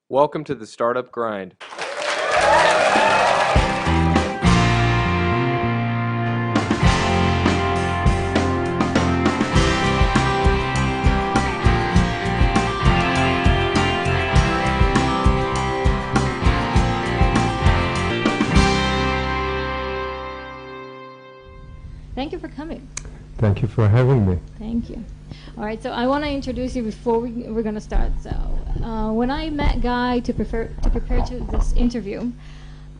Welcome to the Startup Grind. Thank you for coming. Thank you for having me. Thank you. All right, so I want to introduce you before we're going to start. So when I met Guy to prepare to this interview,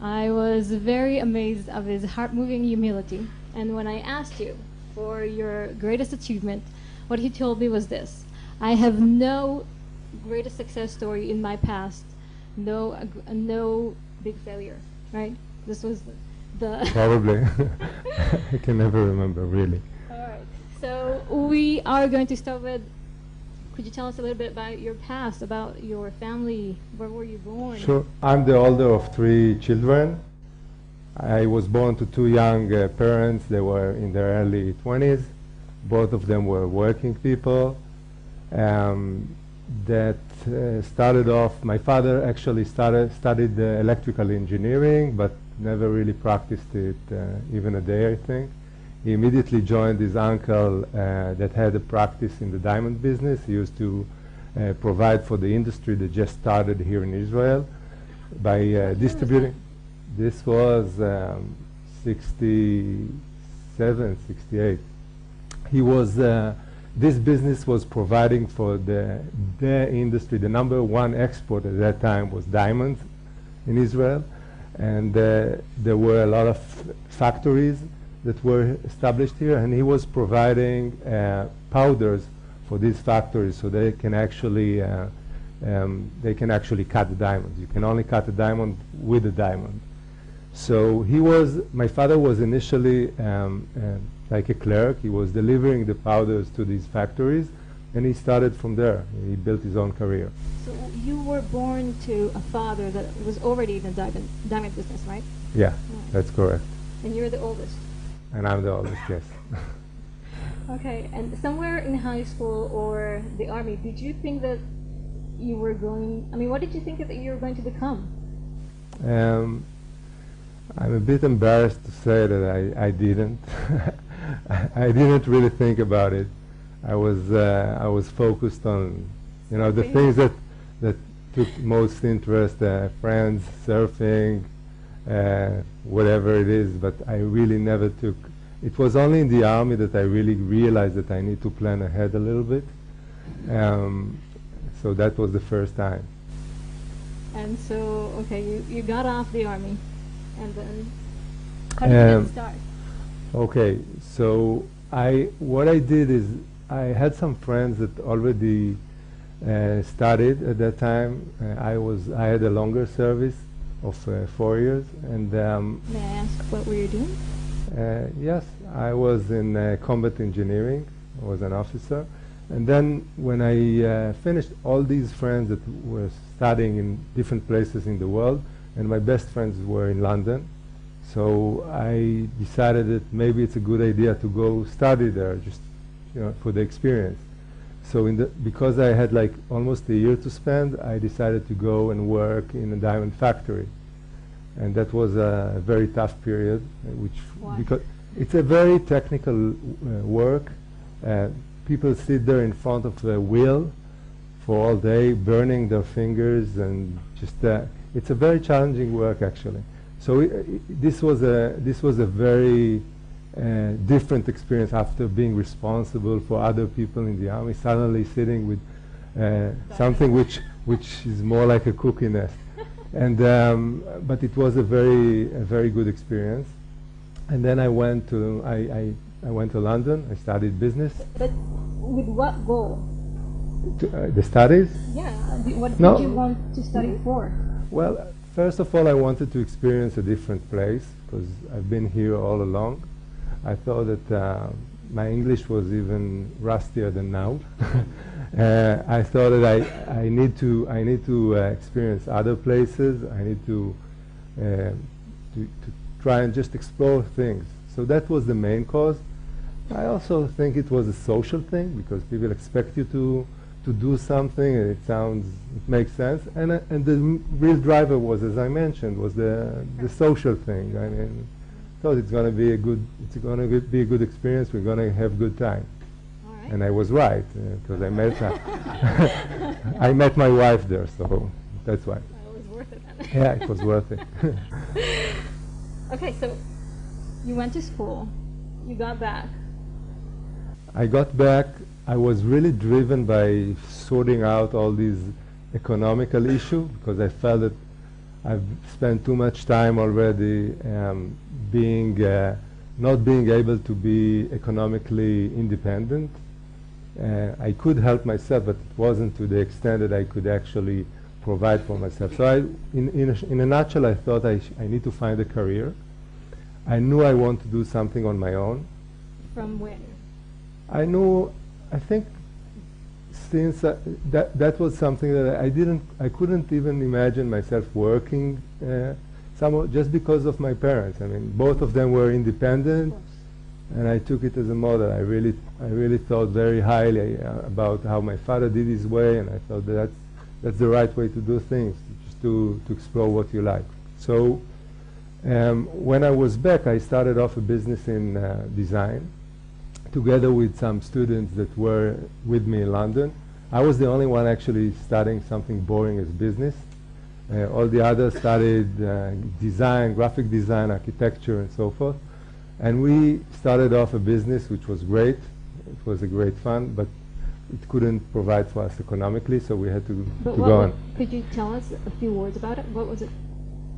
I was very amazed of his heart-moving humility. And when I asked you for your greatest achievement, what he told me was this: I have no greatest success story in my past, no big failure. Right? This was the Probably. I can never remember, really. All right. So we are going to start with, could you tell us a little bit about your past, about your family? Where were you born? Sure. I'm the older of 3 children. I was born to 2 young parents. They were in their early 20s. Both of them were working people. That started off, my father actually studied electrical engineering, but never really practiced it even a day, I think. He immediately joined his uncle that had a practice in the diamond business. He used to provide for the industry that just started here in Israel by distributing. This was 67, 68. He was, this business was providing for the industry. The #1 export at that time was diamonds in Israel. And there were a lot of factories that were established here, and he was providing powders for these factories so they can actually cut the diamonds. You can only cut a diamond with a diamond. So my father was initially like a clerk. He was delivering the powders to these factories, and he started from there. He built his own career. So you were born to a father that was already in the diamond business, right? Yeah, that's correct. And you're the oldest. And I'm the oldest, yes. Okay, and somewhere in high school or the army, did you think that you were going, what did you think that you were going to become? I'm a bit embarrassed to say that I didn't. I didn't really think about it. I was focused on, the things that took most interest, friends, surfing, whatever it is, but I really never took. It was only in the army that I really realized that I need to plan ahead a little bit. So that was the first time. And so, okay, you got off the army, and then how did you start? Okay, so what I did is I had some friends that already studied at that time. I had a longer service of 4 years, and May I ask what were you doing? yes, I was in combat engineering. I was an officer, and then when I finished, all these friends that were studying in different places in the world, and my best friends were in London. So I decided that maybe it's a good idea to go study there, just for the experience. So because I had like almost a year to spend, I decided to go and work in a diamond factory, and that was a very tough period, because it's a very technical work. People sit there in front of the wheel for all day, burning their fingers, and just it's a very challenging work actually. So this was a very different experience after being responsible for other people in the army, suddenly sitting with something which is more like a cookie nest. And but it was a very good experience. And then I went to London. I studied business. But with what goal? The studies? Yeah. What did you want to study for? Well, first of all, I wanted to experience a different place because I've been here all along. I thought that my English was even rustier than now. I thought that I need to experience other places. I need to try and just explore things. So that was the main cause. I also think it was a social thing because people expect you to to do something, and it makes sense. And the real driver was, as I mentioned, was the social thing. I mean, thought it's going to be a good experience. We're going to have good time. All right. And I was right, because I met I met my wife there, so that's why. Well, it was worth it then. Yeah, it was worth it. Okay, so you went to school, you got back. I got back. I was really driven by sorting out all these economical issues, because I felt that I've spent too much time already not being able to be economically independent. I could help myself, but it wasn't to the extent that I could actually provide for myself. So in a nutshell, I thought I need to find a career. I knew I want to do something on my own. From when? I think since that was something that I couldn't even imagine myself working somewhere, just because of my parents. I mean, both of them were independent, and I took it as a model. I really thought very highly about how my father did his way, and I thought that's the right way to do things, just to explore what you like. So when I was back, I started off a business in design, together with some students that were with me in London. I was the only one actually studying something boring as business. All the others studied design, graphic design, architecture, and so forth. And we started off a business which was great. It was a great fun, but it couldn't provide for us economically, so we had to go on. Could you tell us a few words about it? What was it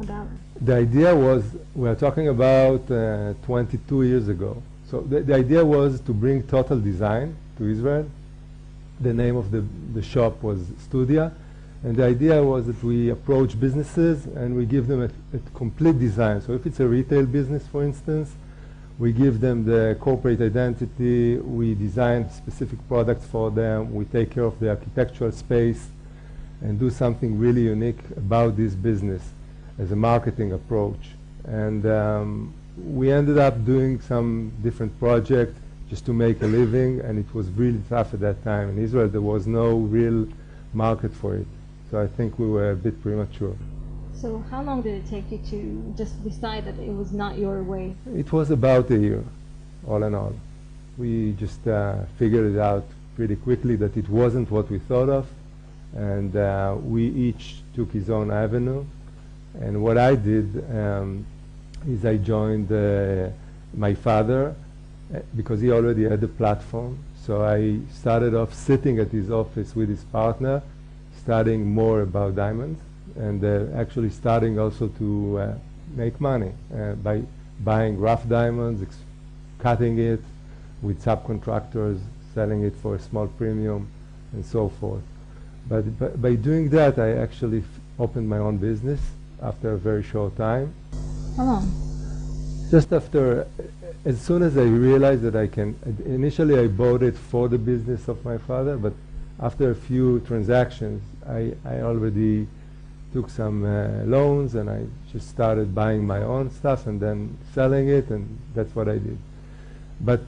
about? The idea was, we are talking about 22 years ago. So the idea was to bring total design to Israel. The name of the shop was Studia. And the idea was that we approach businesses and we give them a complete design. So if it's a retail business, for instance, we give them the corporate identity, we design specific products for them, we take care of the architectural space, and do something really unique about this business as a marketing approach. And we ended up doing some different projects just to make a living, and it was really tough at that time. In Israel, there was no real market for it. So I think we were a bit premature. So how long did it take you to just decide that it was not your way? It was about a year, all in all. We just figured it out pretty quickly that it wasn't what we thought of, and we each took his own avenue. And what I did is I joined my father because he already had a platform. So I started off sitting at his office with his partner, studying more about diamonds, and actually starting also to make money by buying rough diamonds, cutting it with subcontractors, selling it for a small premium, and so forth. But by doing that, I actually opened my own business after a very short time. How long? Just after, as soon as I realized that I can, initially I bought it for the business of my father, but after a few transactions, I already took some loans, and I just started buying my own stuff and then selling it, and that's what I did. But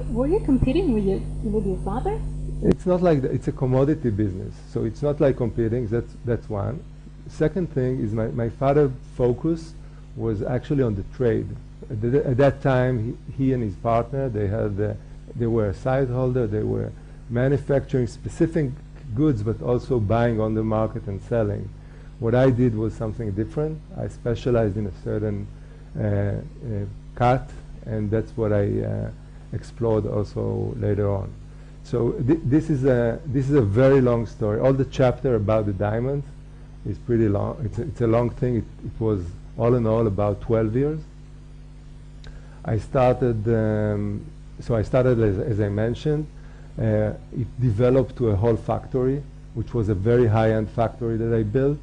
were you competing with your father? it's not like that. It's a commodity business, so it's not like competing. That's one. Second thing is my father's focus was actually on the trade. At that time, he and his partner, they were a side holder. They were manufacturing specific goods, but also buying on the market and selling. What I did was something different. I specialized in a certain cut, and that's what I explored also later on. So this is a very long story. All the chapter about the diamonds is pretty long. It's a long thing. It was all in all about 12 years. I started, as I mentioned. It developed to a whole factory, which was a very high-end factory that I built.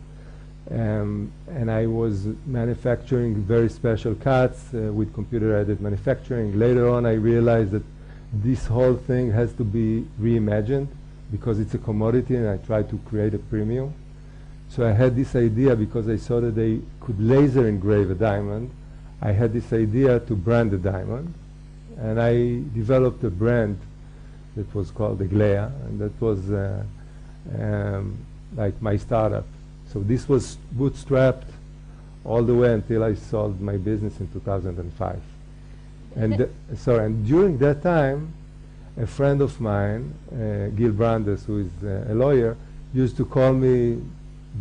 And I was manufacturing very special cuts with computer-aided manufacturing. Later on, I realized that this whole thing has to be reimagined because it's a commodity, and I tried to create a premium. So I had this idea because I saw that they could laser engrave a diamond. I had this idea to brand the diamond, and I developed a brand that was called the Glea, and that was like my startup. So this was bootstrapped all the way until I sold my business in 2005. And during that time, a friend of mine, Gil Brandes, who is a lawyer, used to call me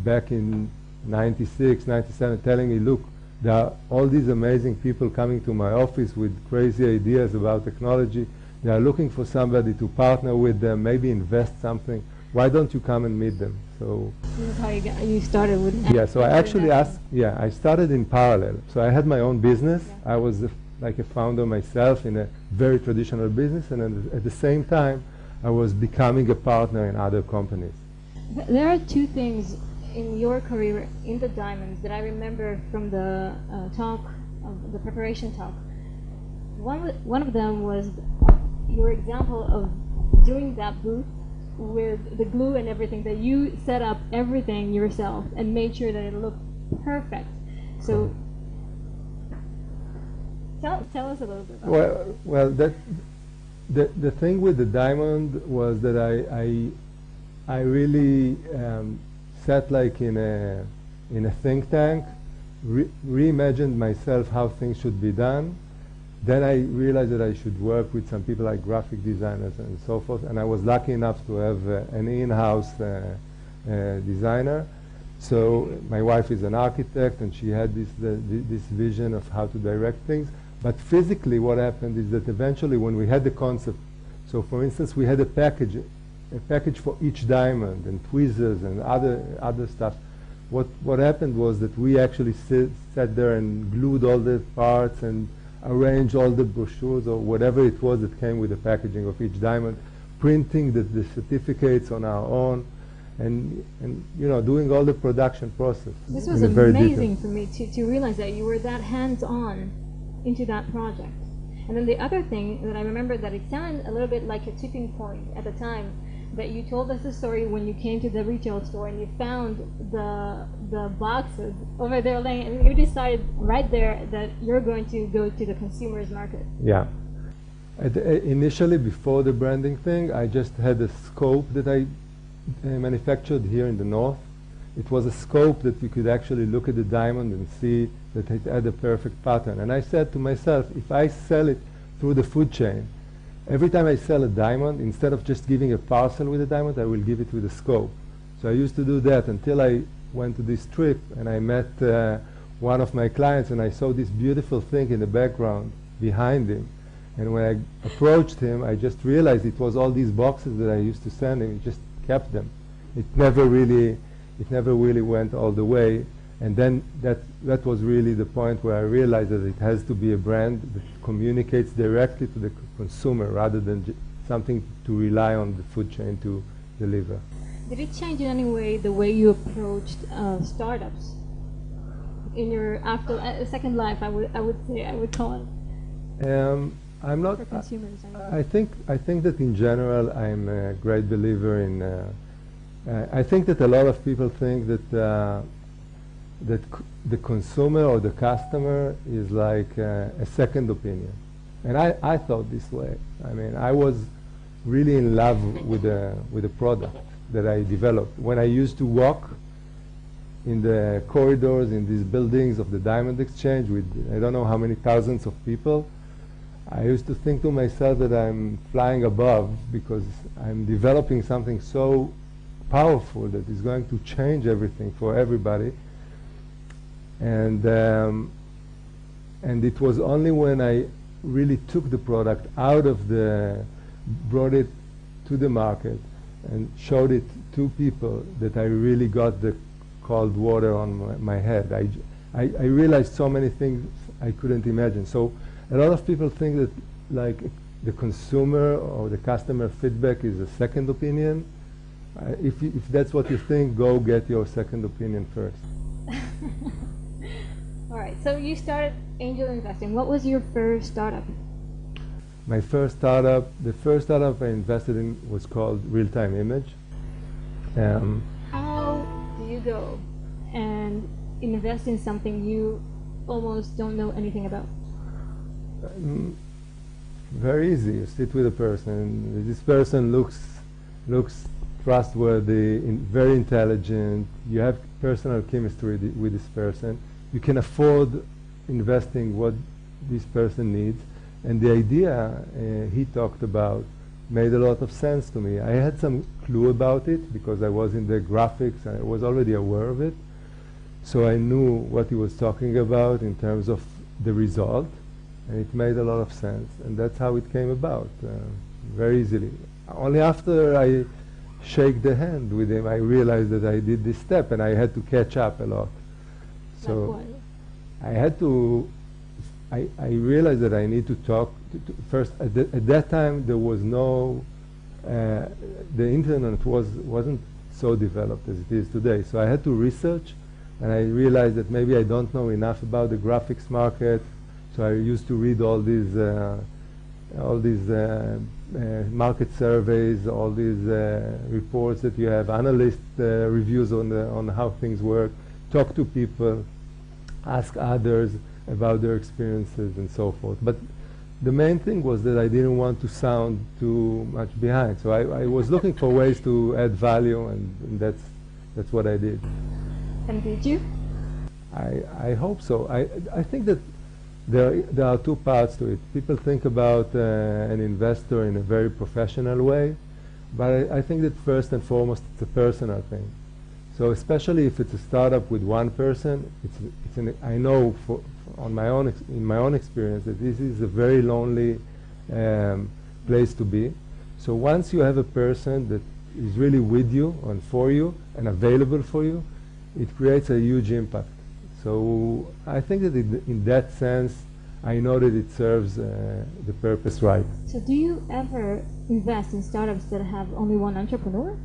back in 96, 97, telling me, look, there are all these amazing people coming to my office with crazy ideas about technology. They are looking for somebody to partner with them, maybe invest something. Why don't you come and meet them? So This is how you started with. yeah, so I actually asked, yeah, I started in parallel. So I had my own business. Yeah. I was like a founder myself in a very traditional business, and at the same time, I was becoming a partner in other companies. There are two things in your career in the diamonds that I remember from the talk, the preparation talk. One of them was your example of doing that booth with the glue and everything, that you set up everything yourself and made sure that it looked perfect. So tell us a little bit about that. Well, the thing with the diamond was that I really sat like in a think tank, reimagined myself how things should be done. Then I realized that I should work with some people like graphic designers and so forth, and I was lucky enough to have an in-house designer. So my wife is an architect, and she had this vision of how to direct things. But physically what happened is that eventually when we had the concept, so for instance we had a package for each diamond and tweezers and other stuff. What happened was that we actually sat there and glued all the parts and arranged all the brochures or whatever it was that came with the packaging of each diamond, printing the certificates on our own, and you know, doing all the production process. This was amazing for me to realize that you were that hands-on into that project. And then the other thing that I remember, that it sounded a little bit like a tipping point at the time, that you told us the story when you came to the retail store and you found the boxes over there laying, and you decided right there that you're going to go to the consumer's market. Yeah. Initially, before the branding thing, I just had a scope that I manufactured here in the north. It was a scope that you could actually look at the diamond and see that it had a perfect pattern. And I said to myself, if I sell it through the food chain, every time I sell a diamond, instead of just giving a parcel with a diamond, I will give it with a scope. So I used to do that until I went to this trip and I met one of my clients, and I saw this beautiful thing in the background behind him. And when I approached him, I just realized it was all these boxes that I used to send him. He just kept them. It never really went all the way. And then that was really the point where I realized that it has to be a brand that communicates directly to the consumer rather than something to rely on the food chain to deliver. Did it change in any way the way you approached startups in your after second life? I would call it. I'm not. For consumers. I think that in general I'm a great believer in. I think that a lot of people think that the consumer or the customer is like a second opinion, and I thought this way. I mean, I was really in love with the product that I developed. When I used to walk in the corridors in these buildings of the Diamond Exchange with I don't know how many thousands of people, I used to think to myself that I'm flying above because I'm developing something so powerful that is going to change everything for everybody. And it was only when I really took the product out of brought it to the market and showed it to people that I really got the cold water on my head. I realized so many things I couldn't imagine. So a lot of people think that like the consumer or the customer feedback is a second opinion. If that's what you think, go get your second opinion first. All right, so you started angel investing. What was your first startup? My first startup, the first startup I invested in was called Real Time Image. How do you go and invest in something you almost don't know anything about? Very easy. You sit with a person. This person looks trustworthy, very intelligent, you have personal chemistry with this person, you can afford investing what this person needs, and the idea he talked about made a lot of sense to me. I had some clue about it because I was in the graphics, I was already aware of it, so I knew what he was talking about in terms of the result, and it made a lot of sense, and that's how it came about, very easily. Only after I shake the hand with him, I realized that I did this step, and I had to catch up a lot. So I had to, I realized that I need to talk first. At that time, there was no, the internet wasn't so developed as it is today. So I had to research, and I realized that maybe I don't know enough about the graphics market. So I used to read all these market surveys, all these reports that you have, analyst reviews on how things work, talk to people, ask others about their experiences and so forth. But the main thing was that I didn't want to sound too much behind. So I was looking for ways to add value, and that's what I did. And did you? I hope so. I think that there are two parts to it. People think about an investor in a very professional way, but I think that first and foremost it's a personal thing. So especially if it's a startup with one person, I know in my own experience that this is a very lonely place to be. So once you have a person that is really with you and for you and available for you, it creates a huge impact. So I think that in that sense, I know that it serves the purpose right. So do you ever invest in startups that have only one entrepreneur?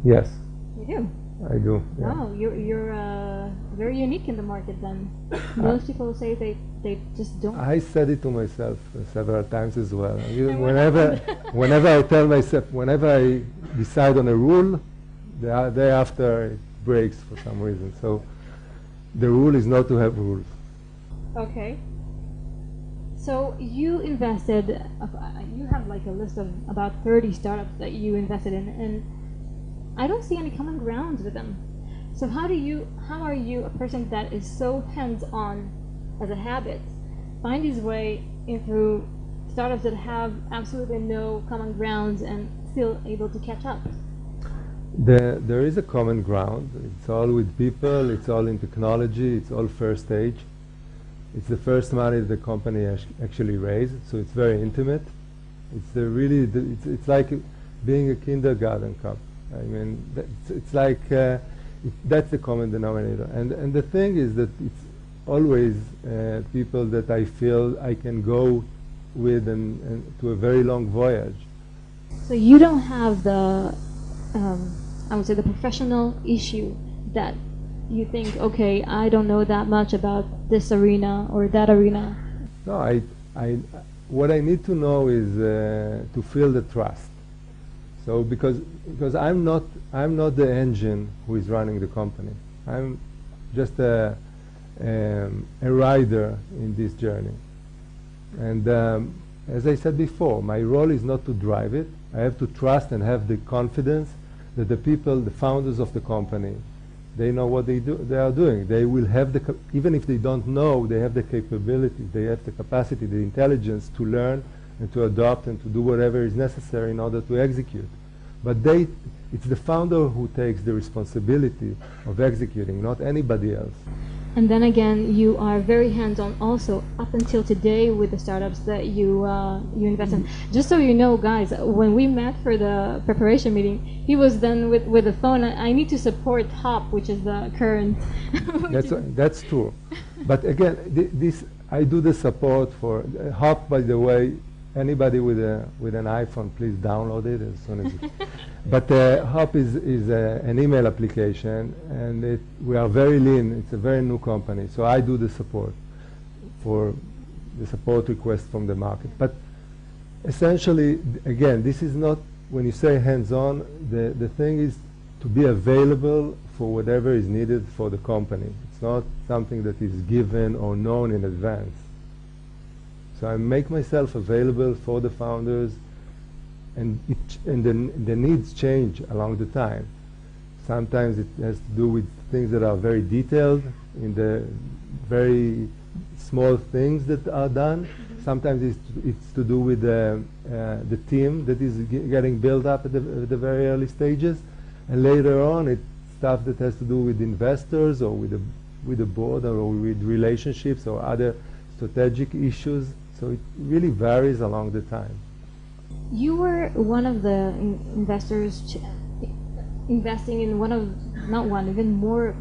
Yes. You do? I do. Yeah. Wow, you're very unique in the market then. Most people say they just don't. I said it to myself several times as well. Whenever I tell myself, whenever I decide on a rule, the day after it breaks for some reason. So the rule is not to have rules. Okay. So you invested, you have like a list of about 30 startups that you invested in, and I don't see any common grounds with them. So how are you, a person that is so hands-on as a habit, find his way into startups that have absolutely no common grounds and still able to catch up? There is a common ground. It's all with people, it's all in technology, it's all first stage. It's the first money the company actually raised, so it's very intimate. It's it's like being a kindergarten cup. I mean, it's like that's the common denominator. And the thing is that it's always people that I feel I can go with and to a very long voyage. So you don't have the, I would say, the professional issue that you think, okay, I don't know that much about this arena or that arena. No, what I need to know is to feel the trust. So because I'm not the engine who is running the company. I'm just a rider in this journey. And as I said before, my role is not to drive it. I have to trust and have the confidence that the people, the founders of the company, they know what they are doing. They will have even if they don't know, they have the capability, they have the capacity, the intelligence to learn and to adopt and to do whatever is necessary in order to execute. But it's the founder who takes the responsibility of executing, not anybody else. And then again, you are very hands-on also up until today with the startups that you invest in. Just so you know, guys, when we met for the preparation meeting, he was then with the phone. I need to support Hop, which is the current. That's true. But again, I do the support for Hop. By the way, anybody with an iPhone, please download it as soon as you. But Hop is an email application, and we are very lean. It's a very new company, so I do the support for the support request from the market. But essentially, again, this is not, when you say hands-on, the thing is to be available for whatever is needed for the company. It's not something that is given or known in advance. So I make myself available for the founders and the needs change along the time. Sometimes it has to do with things that are very detailed in the very small things that are done. Sometimes it's to do with the team that is getting built up at the very early stages, and later on it's stuff that has to do with investors or with the board or with relationships or other strategic issues. So it really varies along the time. You were one of the investors investing in one of, not one, even more,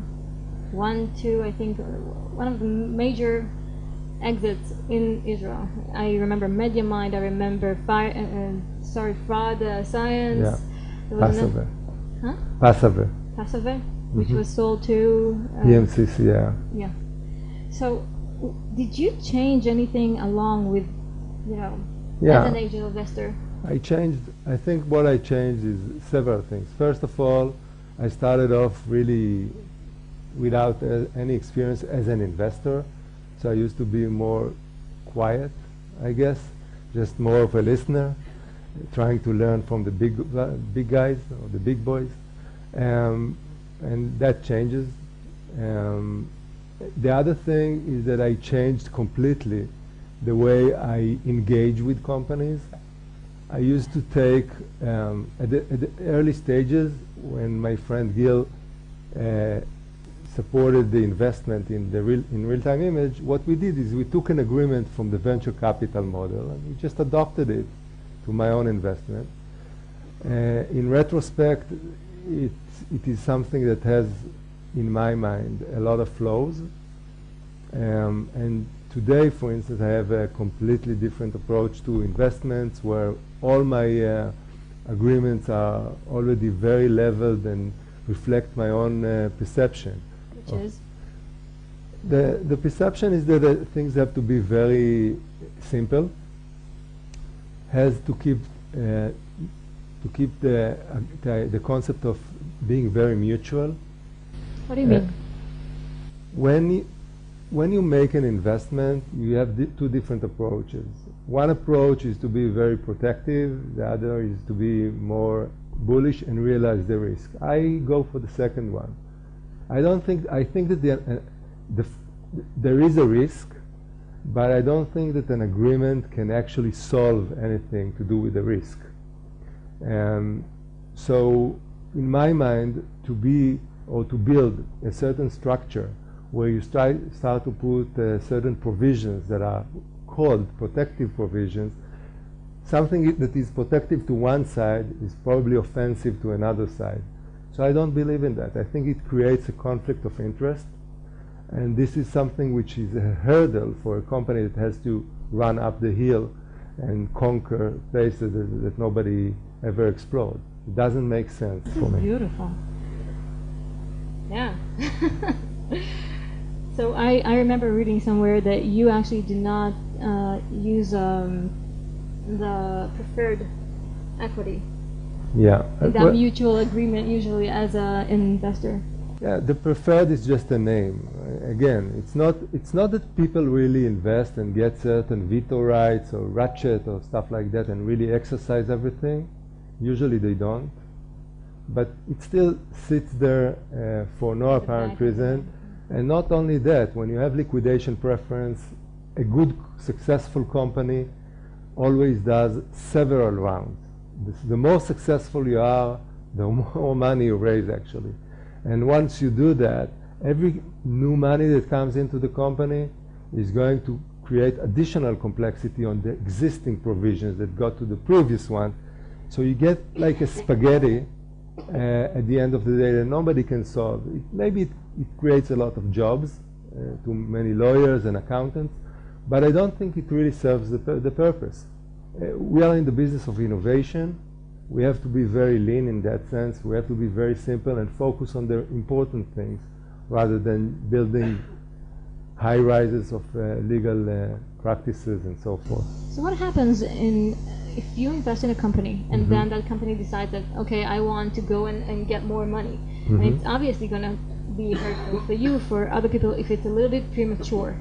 one, two, I think, one of the major exits in Israel. I remember MediaMind, I remember Fraud Science. Yeah, There was Passave. Huh? Passave. Passave, which was sold to PMCC, yeah. Yeah. So, did you change anything along with, as an angel investor? I think what I changed is several things. First of all, I started off really without any experience as an investor. So I used to be more quiet, I guess, just more of a listener, trying to learn from the big guys or the big boys. And that changes. The other thing is that I changed completely the way I engage with companies. I used to take, at the early stages, when my friend Gil supported the investment in real-time image, what we did is we took an agreement from the venture capital model and we just adopted it to my own investment. In retrospect, it is something that has, in my mind, a lot of flaws. And today, for instance, I have a completely different approach to investments where all my agreements are already very leveled and reflect my own perception. Which is? The perception is that things have to be very simple, has to keep the concept of being very mutual. What do you mean? When you make an investment, you have two different approaches. One approach is to be very protective, the other is to be more bullish and realize the risk. I go for the second one. I think that there is a risk, but I don't think that an agreement can actually solve anything to do with the risk. So in my mind, to build a certain structure where you start to put certain provisions that are called protective provisions, something that is protective to one side is probably offensive to another side. So I don't believe in that. I think it creates a conflict of interest, and this is something which is a hurdle for a company that has to run up the hill and conquer places that nobody ever explored. It doesn't make sense for me. Beautiful. Yeah. So I remember reading somewhere that you actually do not use the preferred equity. Yeah. That mutual agreement usually as an investor. Yeah, the preferred is just a name. Again, it's not that people really invest and get certain veto rights or ratchet or stuff like that and really exercise everything. Usually they don't. But it still sits there for no apparent reason. And not only that, when you have liquidation preference, a good, successful company always does several rounds. The more successful you are, the more money you raise, actually. And once you do that, every new money that comes into the company is going to create additional complexity on the existing provisions that got to the previous one. So you get like a spaghetti at the end of the day that nobody can solve. Maybe it creates a lot of jobs to many lawyers and accountants, but I don't think it really serves the purpose. We are in the business of innovation. We have to be very lean in that sense. We have to be very simple and focus on the important things rather than building high rises of legal practices and so forth. So what happens if you invest in a company and then that company decides that, okay, I want to go and get more money? And it's obviously going to be hurtful for you, for other people, if it's a little bit premature.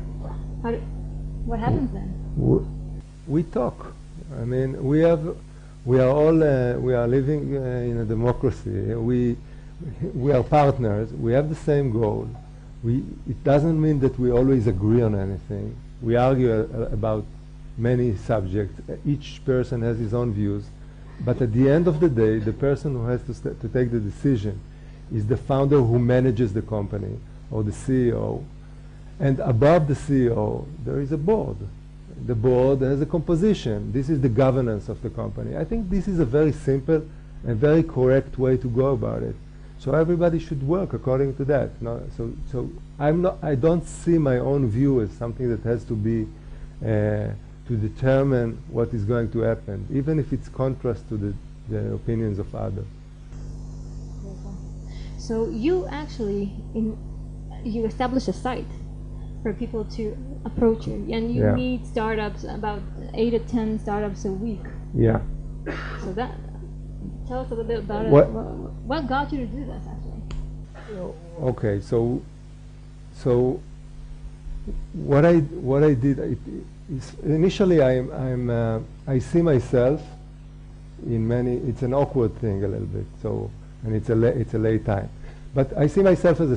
What happens then? We talk. I mean, we have We are all we are living in a democracy. We are partners. We have the same goal. It doesn't mean that we always agree on anything. We argue about many subjects. Each person has his own views. But at the end of the day, the person who has to take the decision is the founder who manages the company, or the CEO. And above the CEO, there is a board. The board has a composition. This is the governance of the company. I think this is a very simple and very correct way to go about it. So everybody should work according to that. So I don't see my own view as something that has to be to determine what is going to happen, even if it's contrast to the opinions of others. So you actually you establish a site for people to approach you, and you meet startups, about 8 to 10 startups a week. Yeah. So tell us a little bit about it. What got you to do this, actually? Okay, so what I did is initially I see myself in many. It's an awkward thing a little bit. And it's a late time, but I see myself as a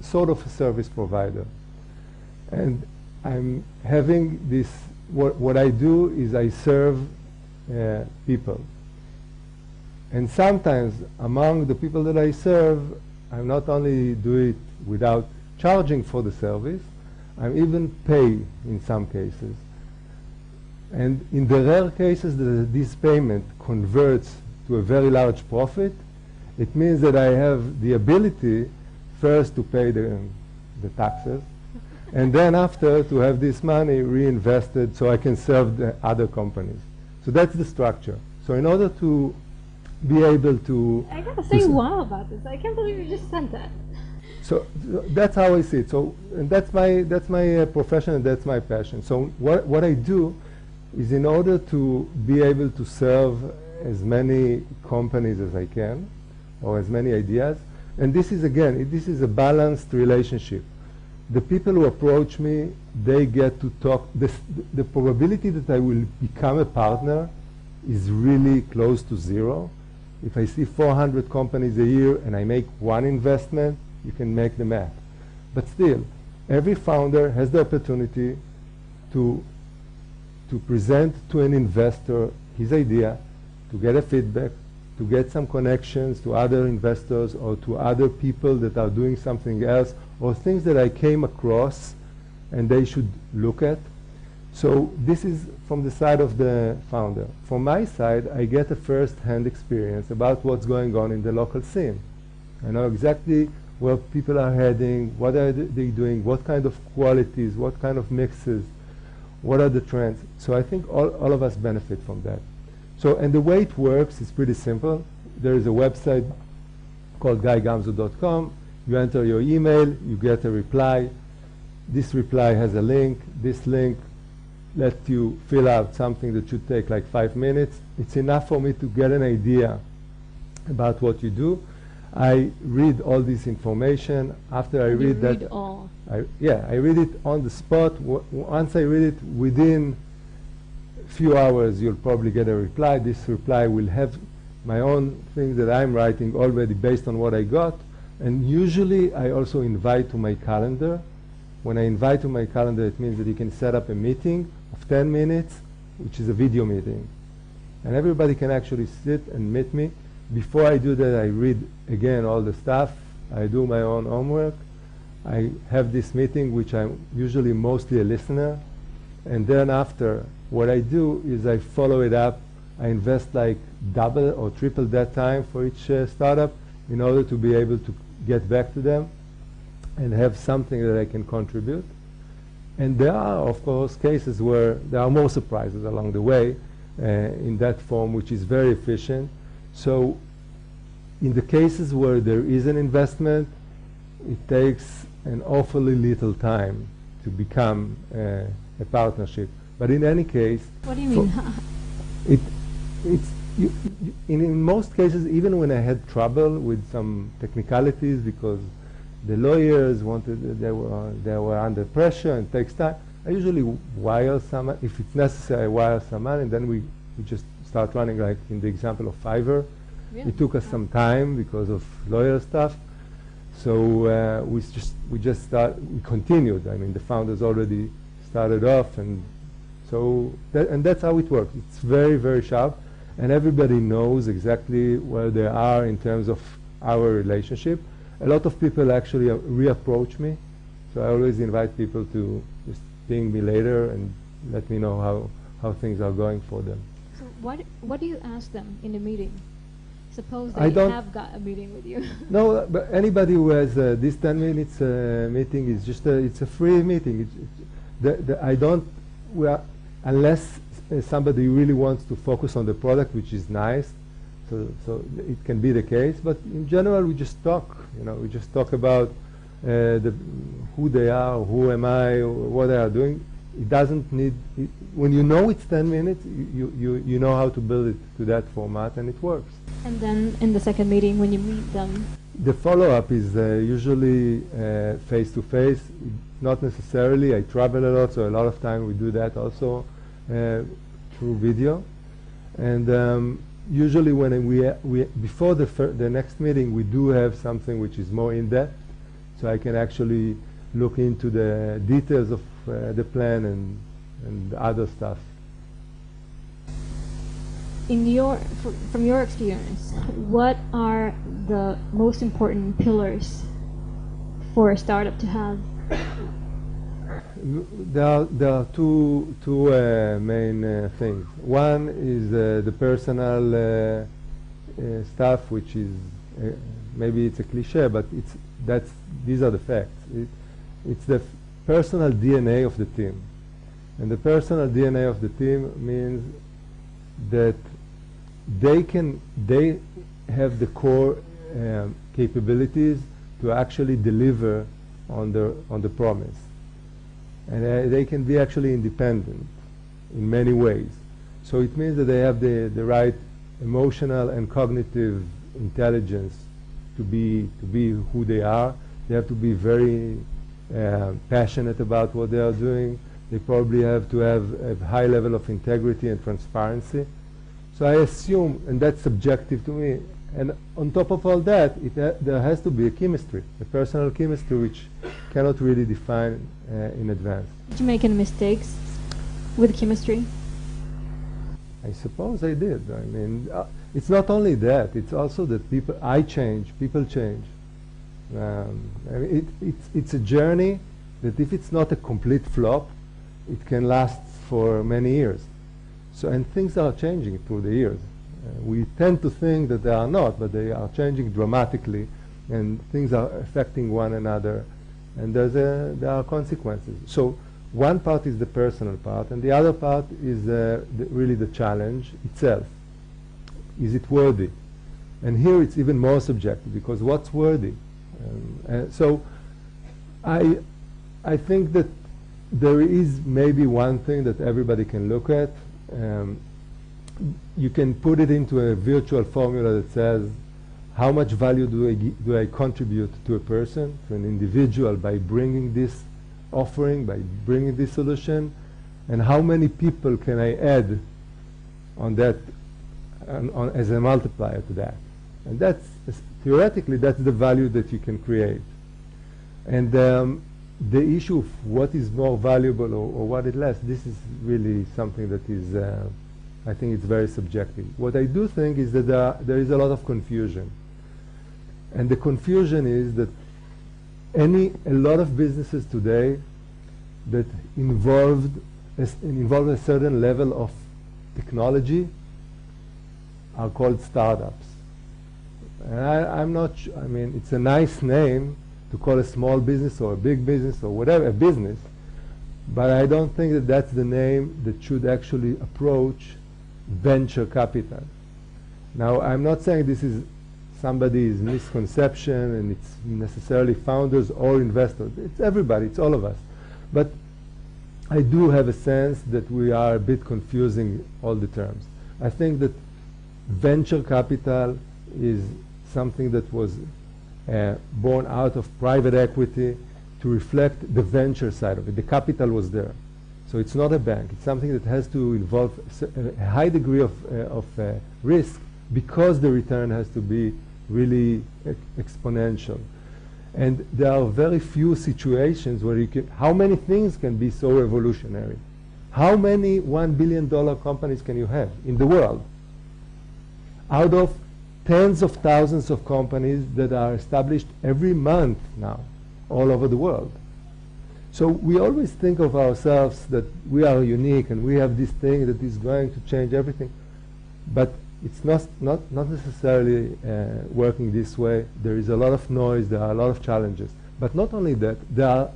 sort of a service provider, and I'm having this. What I do is I serve people. And sometimes among the people that I serve, I not only do it without charging for the service, I even pay in some cases. And in the rare cases that this payment converts to a very large profit, it means that I have the ability first to pay the taxes, and then after to have this money reinvested so I can serve the other companies. So that's the structure. So in order to be able to... I gotta say wow about this. I can't believe you just said that. So that's how I see it. So and that's my profession, and that's my passion. So what I do is, in order to be able to serve as many companies as I can, or as many ideas, and this is a balanced relationship. The people who approach me, they get to talk. The probability that I will become a partner is really close to zero. If I see 400 companies a year and I make one investment, you can make the math. But still, every founder has the opportunity to present to an investor his idea, to get a feedback, to get some connections to other investors or to other people that are doing something else, or things that I came across and they should look at. So this is from the side of the founder. From my side, I get a first-hand experience about what's going on in the local scene. I know exactly where people are heading, what are they doing, what kind of qualities, what kind of mixes, what are the trends. So I think all of us benefit from that. So, and the way it works is pretty simple. There is a website called guygamzu.com. You enter your email, you get a reply. This reply has a link. This link lets you fill out something that should take like 5 minutes. It's enough for me to get an idea about what you do. I read all this information. After I read that, all. I read it on the spot. Once I read it, within a few hours, you'll probably get a reply. This reply will have my own thing that I'm writing already based on what I got. And usually, I also invite to my calendar. When I invite to my calendar, it means that you can set up a meeting of 10 minutes, which is a video meeting. And everybody can actually sit and meet me. Before I do that, I read again all the stuff. I do my own homework. I have this meeting, which I'm usually mostly a listener. And then after, what I do is I follow it up. I invest like double or triple that time for each startup in order to be able to get back to them and have something that I can contribute. And there are, of course, cases where there are more surprises along the way in that form, which is very efficient. So in the cases where there is an investment, it takes an awfully little time to become a partnership. But in any case, What do you mean? In most cases, even when I had trouble with some technicalities because the lawyers wanted, they were under pressure and it takes time, I usually wire some, if it's necessary, I wire some money, and then we just start running, like in the example of Fiverr. Yeah. It took us some time because of lawyer stuff. So we continued. I mean, the founders already started off, and so that's how it works. It's very, very sharp, and everybody knows exactly where they are in terms of our relationship. A lot of people actually reapproach me, so I always invite people to just ping me later and let me know how things are going for them. So what do you ask them in the meeting? Suppose I they don't- have got a meeting with you. No, but anybody who has this 10 minutes meeting is just it's a free meeting. I don't, unless somebody really wants to focus on the product, which is nice, so it can be the case. But in general, we just talk. We just talk about who they are, who am I, what they are doing. It doesn't need. When you know it's 10 minutes, you know how to build it to that format, and it works. And then in the second meeting, when you meet them, The follow-up is usually face-to-face, not necessarily. I travel a lot, so a lot of time we do that also through video. And usually when we before the next meeting, we do have something which is more in-depth, so I can actually look into the details of the plan and other stuff. From your experience, what are the most important pillars for a startup to have? There are two main things. One is the personal stuff, which is maybe it's a cliche, but these are the facts. It's the personal DNA of the team, and the personal DNA of the team means that they have the core capabilities to actually deliver on the promise, and they can be actually independent in many ways. So it means that they have the right emotional and cognitive intelligence to be who they are. They have to be very passionate about what they are doing. They probably have to have a high level of integrity and transparency. So I assume, and that's subjective to me, and on top of all that, there has to be a chemistry, a personal chemistry, which cannot really define in advance. Did you make any mistakes with chemistry? I suppose I did. I mean, it's not only that, it's also that I change, people change. I mean, it's a journey that if it's not a complete flop, it can last for many years. So, and things are changing through the years. We tend to think that they are not, but they are changing dramatically, and things are affecting one another, and there are consequences. So one part is the personal part, and the other part is really the challenge itself. Is it worthy? And here it's even more subjective, because what's worthy? So I think that there is maybe one thing that everybody can look at. You can put it into a virtual formula that says, how much value do I contribute to a person, to an individual, by bringing this offering, by bringing this solution, and how many people can I add on that as a multiplier to that? And that's theoretically that's the value that you can create. And the issue of what is more valuable or what is less, this is really something that is, I think it's very subjective. What I do think is that there is a lot of confusion. And the confusion is that a lot of businesses today that involve a certain level of technology are called startups. And I'm not I mean, it's a nice name to call a small business or a big business or whatever, a business, but I don't think that that's the name that should actually approach venture capital. Now, I'm not saying this is somebody's misconception and it's necessarily founders or investors. It's everybody, it's all of us. But I do have a sense that we are a bit confusing all the terms. I think that venture capital is something that was born out of private equity to reflect the venture side of it. The capital was there. So it's not a bank. It's something that has to involve a high degree of risk, because the return has to be really exponential. And there are very few situations where you can, how many things can be so revolutionary? How many $1 billion companies can you have in the world? Out of tens of thousands of companies that are established every month now, all over the world. So we always think of ourselves that we are unique and we have this thing that is going to change everything. But it's not necessarily working this way. There is a lot of noise, there are a lot of challenges. But not only that, there are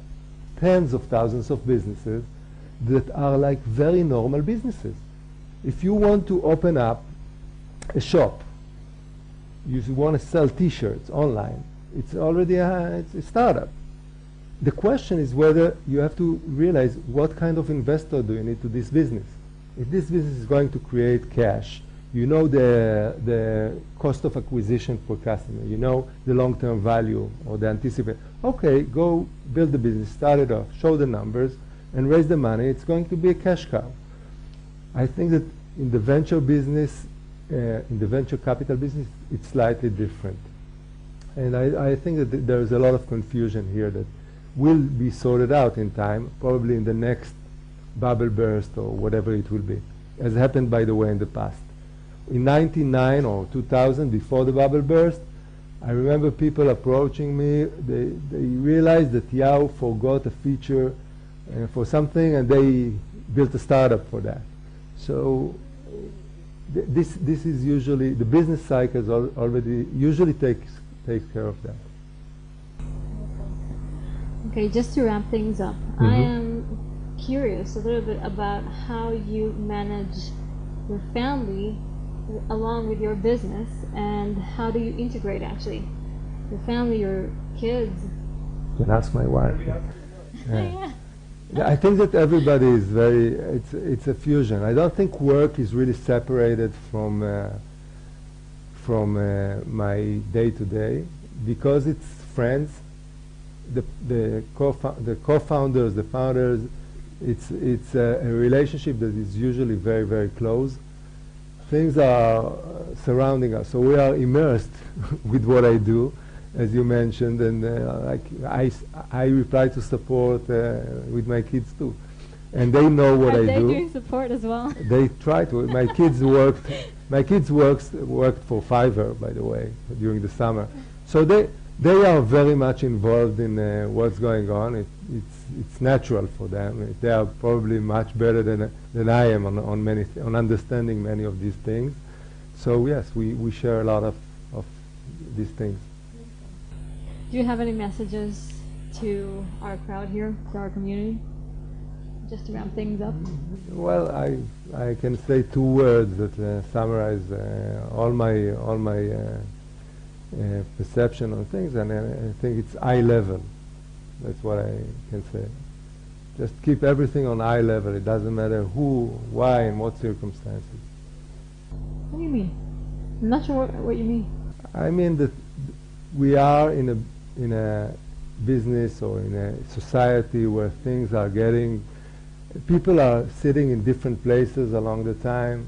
tens of thousands of businesses that are like very normal businesses. If you want to open up a shop, you want to sell t-shirts online, it's already it's a startup. The question is whether you have to realize what kind of investor do you need to this business. If this business is going to create cash, you know the cost of acquisition per customer, you know the long-term value or the anticipate. Okay, go build the business, start it off, show the numbers, and raise the money. It's going to be a cash cow. I think that in the venture business, in the venture capital business, it's slightly different. And I think that there is a lot of confusion here that will be sorted out in time, probably in the next bubble burst or whatever it will be, as happened, by the way, in the past. In 1999 or 2000, before the bubble burst, I remember people approaching me. They realized that Yahoo forgot a feature for something, and they built a startup for that. So this is usually, the business cycles already usually takes care of that. Okay, just to wrap things up, I am curious a little bit about how you manage your family along with your business, and how do you integrate actually your family, your kids? You can ask my wife. Yeah. Yeah, I think that everybody is very, it's a fusion. I don't think work is really separated from my day-to-day, because it's friends, the co-founders, the founders. It's a relationship that is usually very, very close. Things are surrounding us, so we are immersed with what I do, as you mentioned, and like I reply to support with my kids too, and they know what I do. Are they doing support as well? They try to. My kids worked. My kids worked for Fiverr, by the way, during the summer. So they are very much involved in what's going on. It's natural for them. They are probably much better than I am on understanding many of these things. So yes, we share a lot of these things. Do you have any messages to our crowd here, to our community, just to wrap things up? Well, I can say two words that summarize all my perception on things, and I think it's eye level. That's what I can say. Just keep everything on eye level. It doesn't matter who, why, and what circumstances. What do you mean? I'm not sure what you mean. I mean that we are in a business or in a society where things are getting, people are sitting in different places along the time.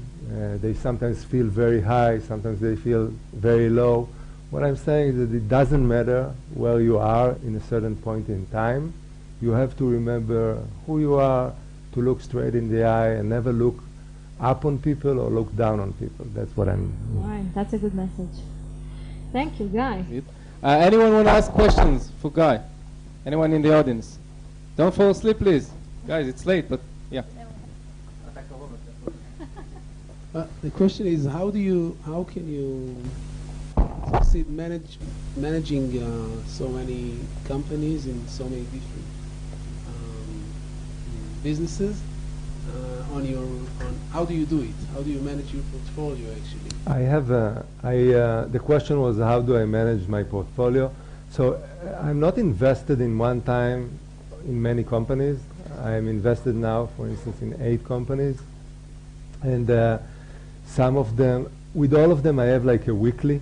They sometimes feel very high, sometimes they feel very low. What I'm saying is that it doesn't matter where you are in a certain point in time. You have to remember who you are, to look straight in the eye and never look up on people or look down on people. That's what I'm... All right, that's a good message. Thank you, Guy. Anyone want to ask questions for Guy? Anyone in the audience? Don't fall asleep, please. Guys, it's late, but yeah. The question is, how can you succeed managing so many companies in so many different businesses? How do you do it? How do you manage your portfolio actually? The question was, how do I manage my portfolio? So I'm not invested in one time in many companies. I'm invested now, for instance, in 8 companies, and some of them, with all of them, I have like a weekly,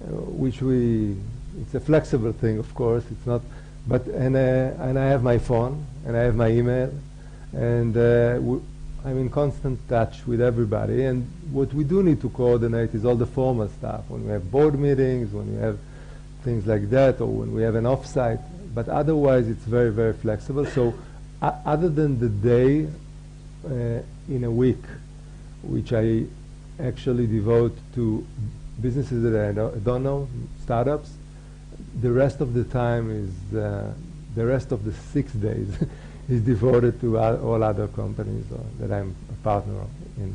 it's a flexible thing, of course. It's not, and I have my phone and I have my email, And I'm in constant touch with everybody. And what we do need to coordinate is all the formal stuff. When we have board meetings, when we have things like that, or when we have an offsite. But otherwise, it's very, very flexible. So other than the day in a week, which I actually devote to businesses that I don't know, startups, the rest of the time is, the rest of the 6 days is devoted to all other companies that I'm a partner in.